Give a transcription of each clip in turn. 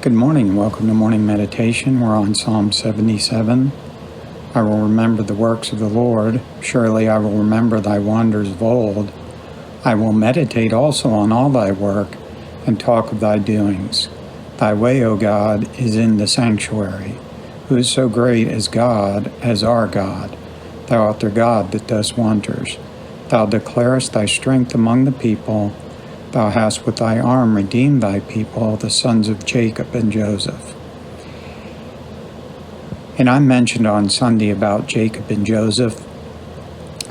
Good morning and welcome to Morning Meditation. We're on Psalm 77. I will remember the works of the Lord. Surely I will remember thy wonders of old. I will meditate also on all thy work and talk of thy doings. Thy way, O God, is in the sanctuary. Who is so great as God, as our God? Thou art the God that does wonders. Thou declarest thy strength among the people. Thou hast with thy arm redeemed thy people, the sons of Jacob and Joseph. And I mentioned on Sunday about Jacob and Joseph,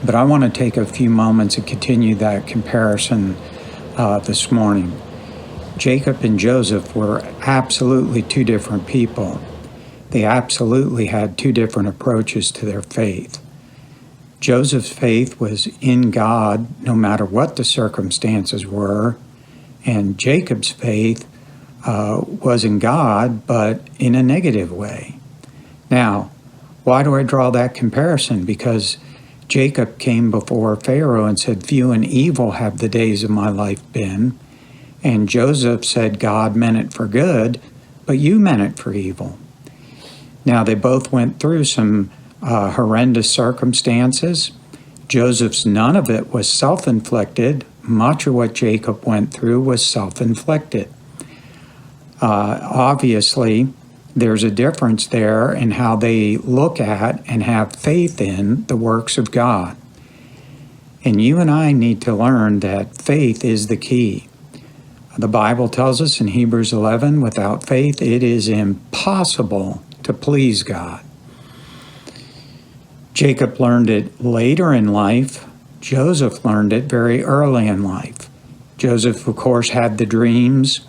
but I want to take a few moments and continue that comparison this morning. Jacob and Joseph were absolutely two different people. They absolutely had two different approaches to their faith. Joseph's faith was in God no matter what the circumstances were, and Jacob's faith was in God but in a negative way. Now, why do I draw that comparison? Because Jacob came before Pharaoh and said, "Few and evil have the days of my life been," and Joseph said, "God meant it for good, but you meant it for evil." Now, they both went through some horrendous circumstances. Joseph's, none of it was self-inflicted. Much of what Jacob went through was self-inflicted. Obviously, there's a difference there in how they look at and have faith in the works of God. And you and I need to learn that faith is the key. The Bible tells us in Hebrews 11, without faith it is impossible to please God. Jacob learned it later in life. Joseph learned it very early in life. Joseph, of course, had the dreams,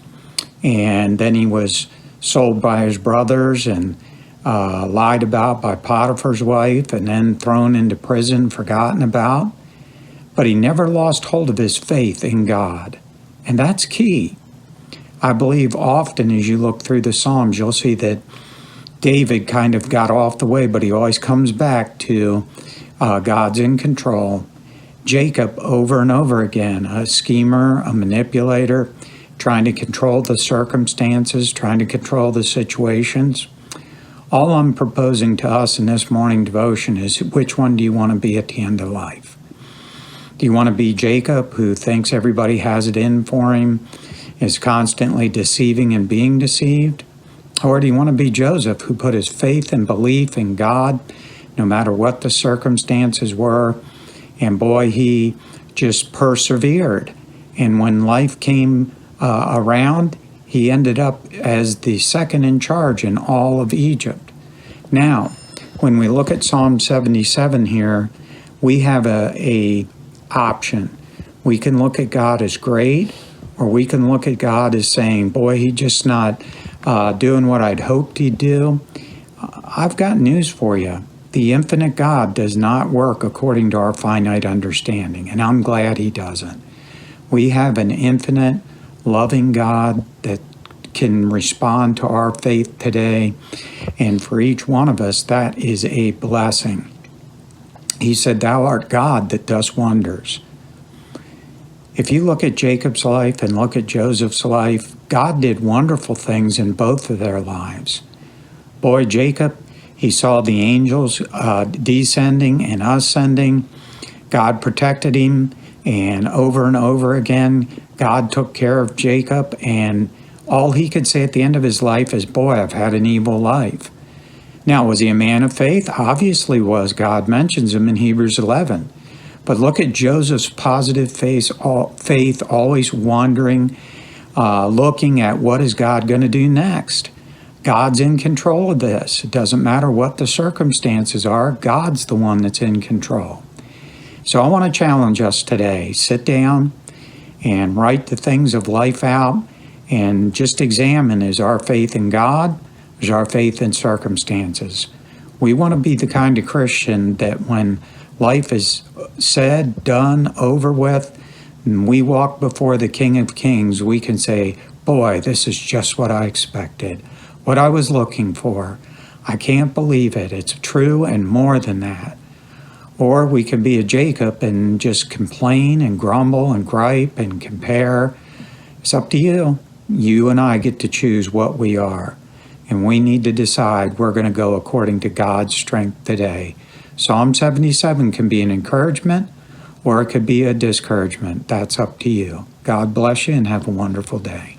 and then he was sold by his brothers and lied about by Potiphar's wife, and then thrown into prison, forgotten about. But he never lost hold of his faith in God, and that's key. I believe often as you look through the Psalms, you'll see that David kind of got off the way, but he always comes back to God's in control. Jacob, over and over again, a schemer, a manipulator, trying to control the circumstances, trying to control the situations. All I'm proposing to us in this morning devotion is, which one do you want to be at the end of life? Do you want to be Jacob, who thinks everybody has it in for him, is constantly deceiving and being deceived? Or do you want to be Joseph, who put his faith and belief in God, no matter what the circumstances were? And boy, he just persevered. And when life came around, he ended up as the second in charge in all of Egypt. Now, when we look at Psalm 77 here, we have a option. We can look at God as great, or we can look at God as saying, boy, he's just not doing what I'd hoped he'd do. I've got news for you. The infinite God does not work according to our finite understanding, and I'm glad he doesn't. We have an infinite, loving God that can respond to our faith today, and for each one of us, that is a blessing. He said, "Thou art God that does wonders." If you look at Jacob's life and look at Joseph's life, God did wonderful things in both of their lives. Boy, Jacob, he saw the angels descending and ascending. God protected him, and over again, God took care of Jacob, and all he could say at the end of his life is, boy, I've had an evil life. Now, was he a man of faith? Obviously was. God mentions him in Hebrews 11. But look at Joseph's positive faith, always wondering, looking at what is God going to do next. God's in control of this. It doesn't matter what the circumstances are. God's the one that's in control. So I want to challenge us today. Sit down and write the things of life out and just examine, is our faith in God? Is our faith in circumstances? We want to be the kind of Christian that when life is said, done, over with, and we walk before the King of Kings, we can say, boy, this is just what I expected, what I was looking for. I can't believe it. It's true and more than that. Or we can be a Jacob and just complain and grumble and gripe and compare. It's up to you. You and I get to choose what we are. And we need to decide we're going to go according to God's strength today. Psalm 77 can be an encouragement or it could be a discouragement. That's up to you. God bless you and have a wonderful day.